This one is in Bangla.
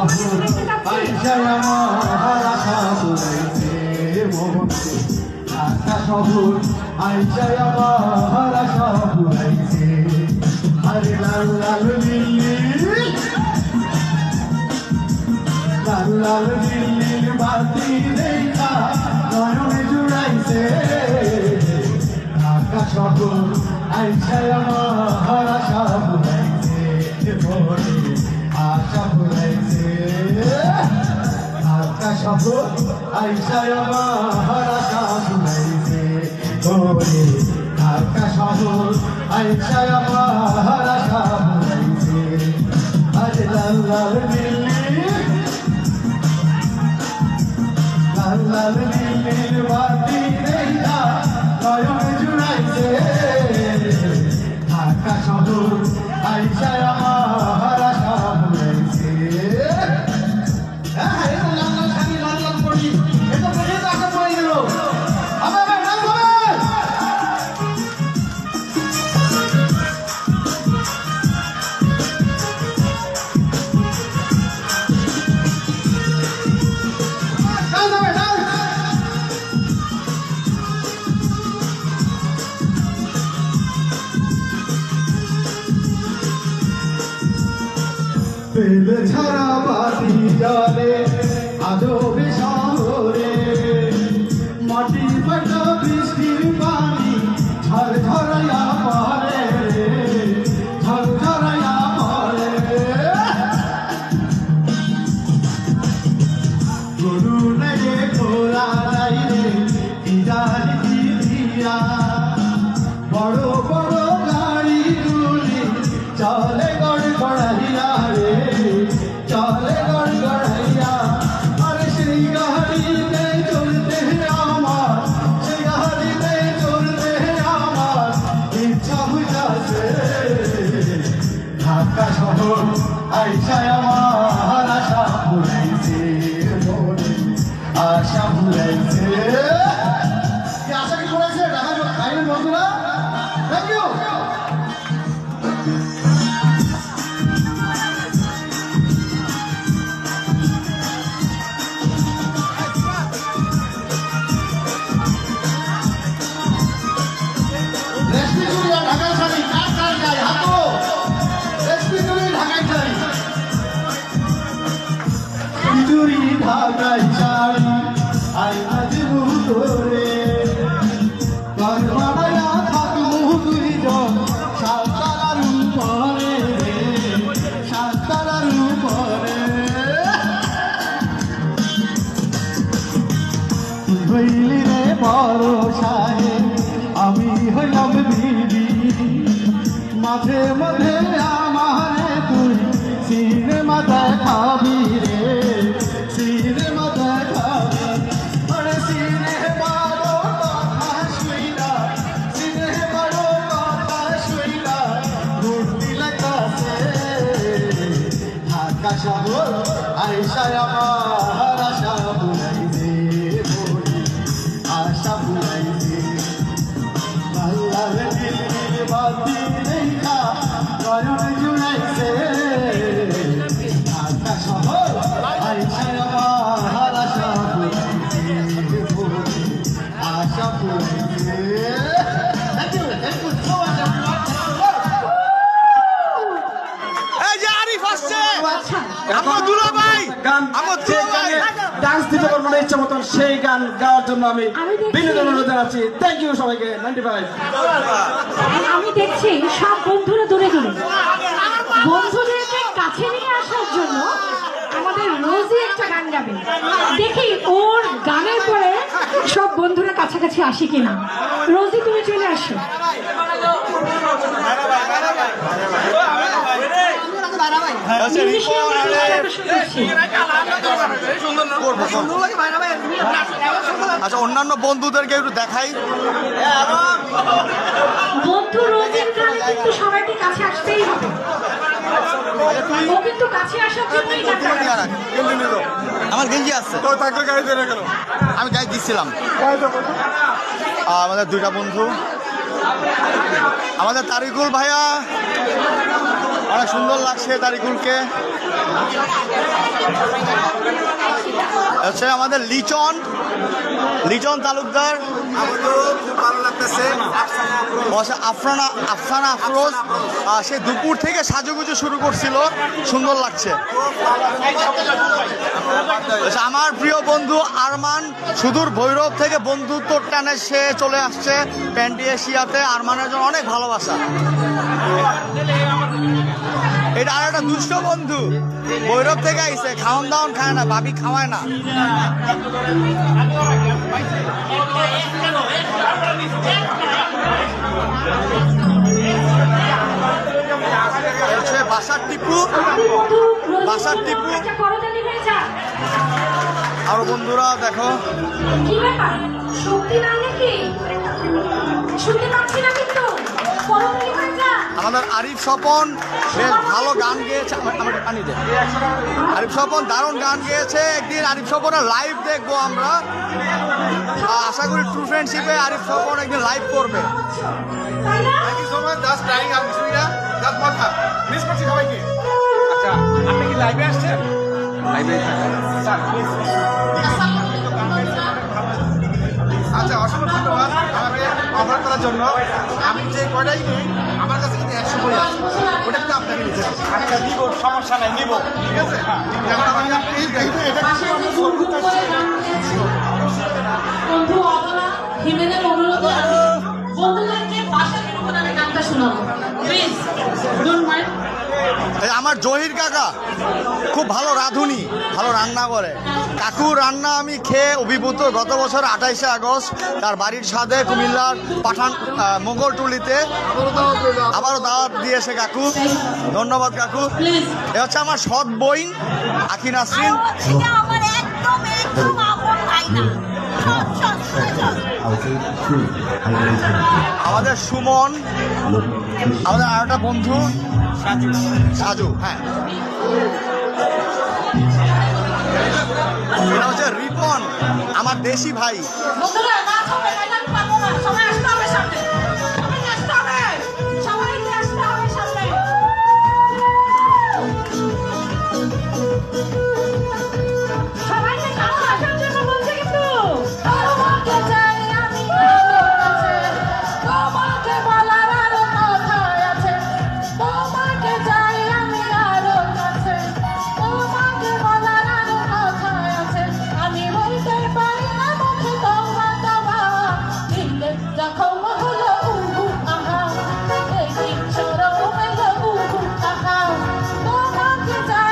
শহর আইসা আমার আশা পুরাইছে মনে ঢাকা শহর আইসা আমার আশা পুরাইছে আরে লাল লাল দিল্লি লাল লাল দিল্লির বাতি দেখা নয়নে জুড়াইছে ঢাকা শহর আইসা আমার আশা পুরাইছে মনে আশা পুরাইছে ঢাকা শহর আইসা আমার আশা পুরাইছে মনে ঢাকা শহর আইসা আমার আশা পুরাইছে আরে লাল লাল দিল্লি লাল লাল দিল্লির বাতি দেখা নয়নে জুড়াইছে ঢাকা শহর আইসা আমার আশা পুরাইছে তেল ছাড়া বাতি জলে আজবে শহরে মাটি ফাটা বৃষ্টির পানি ঝড় ঝরাইয়া পড়ে ঝড় ঝরাইয়া পড়ে গরু নেগে ঘোড়া যাইরে ইদারি দিয়া বড় বড় গাড়িগুলি চলে গড় গড়াইয়া রে চলে গড় গড়াইয়া আরে সেই গাড়িতে চলতে আমার সেই গাড়িতে চলতে আমার ইচ্ছা হইতাছে ঢাকা শহর আইসা আমার আশা পুরাইছে মনে আশা পুরাইছে আশা কি পুরাইছে ঢাকা আইনের বন্ধুরা থ্যাংক ইউ ঢাকায় শাড়ি আইনা দিব তোরে ঘর বানাইয়া থাকবো দুইজন সাতারার উপরে সাতারার উপরে হইলি রে বড় সাহেব আমি হইলাম বিবি মাঝে মাঝে আমারে তুই সিনেমা দেখাবি রে সিনেমা দেখাবি আরে সিনেমার কথা শুইনা সিনেমার কথা শুইনা ঘুরতি লাগতাছে ঢাকা শহর আইসা আমার আশা পুরাইছে মনে আশা পুরাইছে লাল লাল দিল্লির বাতি দেখা নয়নে জুড়াইছে ঢাকা শহর আইসা আমার আশা পুরাইছে মনে আশা পুরাইছে থ্যাংক ইউ সো মাচ এই যে আরিফ আসছে আমার দুলা ভাই আমার দুলা ভাই ডান্স দিতে পারবো না ইচ্ছা মতন সেই গান গাওয়ার জন্য আমি বিনোদন অনুরোধ জানাচ্ছি থ্যাংক ইউ সবাইকে 95 আমি দেখছি সব বন্ধুরা দূরে দূরে বন্ধুদেরকে কাছে নিয়ে আসার জন্য আমাদের রোজি একটা গান গাবে দেখি ওর গানের পরে সব বন্ধুরা কাছাকাছি আসে কিনা রোজি তুমি চলে আসো আচ্ছা অন্যান্য বন্ধুদেরকে একটু দেখাই বন্ধু রোজির গানে কিন্তু সবাইকে কাছে আসতেই হবে ও কিন্তু কাছে আসার জন্যই গান আমার গেঞ্জি আছে আমি গাই দিচ্ছিলাম আমাদের দুইটা বন্ধু আমাদের তারিকুল ভাইয়া অনেক সুন্দর লাগছে তারিকুলকে। হচ্ছে আমাদের লিচন তালুকদার, আফসানা আফরোজ সে দুপুর থেকে সাজুগুজু শুরু করছিল, সুন্দর লাগছে। আমার প্রিয় বন্ধু আরমান সুদূর ভৈরব থেকে বন্ধুত্ব টানে সে চলে আসছে প্যান্টি এশিয়াতে। আরমানের জন্য অনেক ভালোবাসা। এটা আর একটা দুষ্ট বন্ধু ভৈরব থেকে আইসে, খাওয়ান দাওয়ান খায় না, ভাবি খাওয়ায় না। বাসার টিপু আরো বন্ধুরা দেখো। কি ব্যাপার, শক্তি নাই নাকি? শুনতে পাচ্ছি না কিন্তু। আমাদের আরিফ স্বপন বেশ ভালো গান গেয়েছে। আরিফ স্বপন দারুণ গান গেয়েছে। একদিন আরিফ স্বপনের লাইভ দেখবো আমরা। আশা করি ট্রু ফ্রেন্ডশিপে আরিফ স্বপন একদিন লাইভ করবে। আপনি কি লাইভে আসছেন? আচ্ছা, অসংখ্য ধন্যবাদ আমাকে অফার করার জন্য। আমি যে কয়টাই নিই আমার কাছে কিন্তু 100 বই আছে, ওটা কিন্তু আপনাকে নিতে হবে। আচ্ছা, নিব, সমস্যা নাই, নিব, ঠিক আছে। এখন আমাকে আপনি বন্ধু অবলা হিমেনের অনুরোধে আমি বন্ধুদেরকে বাসার গানে গানটা শোনাবো, প্লিজ ডোন্ট মাইন্ড। আমার জহির কাকা খুব ভালো রাঁধুনি, ভালো রান্না করে। কাকুর রান্না আমি খেয়ে অভিভূত। গত বছর 28শে আগস্ট তার বাড়ির ছাদে কুমিল্লার পাঠান মোগলটুলিতে আবারও দাওয়াত দিয়েছে কাকু। ধন্যবাদ কাকু। এ হচ্ছে আমার সৎ বইন আখি নাসরিন। আমাদের সুমন, আমাদের আর একটা বন্ধু সাজু। হ্যাঁ, এটা হচ্ছে রিপন, আমার দেশি ভাই। বন্ধুরা না সবাই পারবো না, সবাই আসতে হবে সামনে।